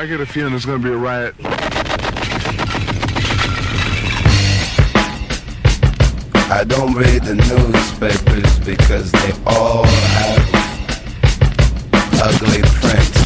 I get a feeling there's gonna be a riot. I don't read the newspapers because they all have ugly print.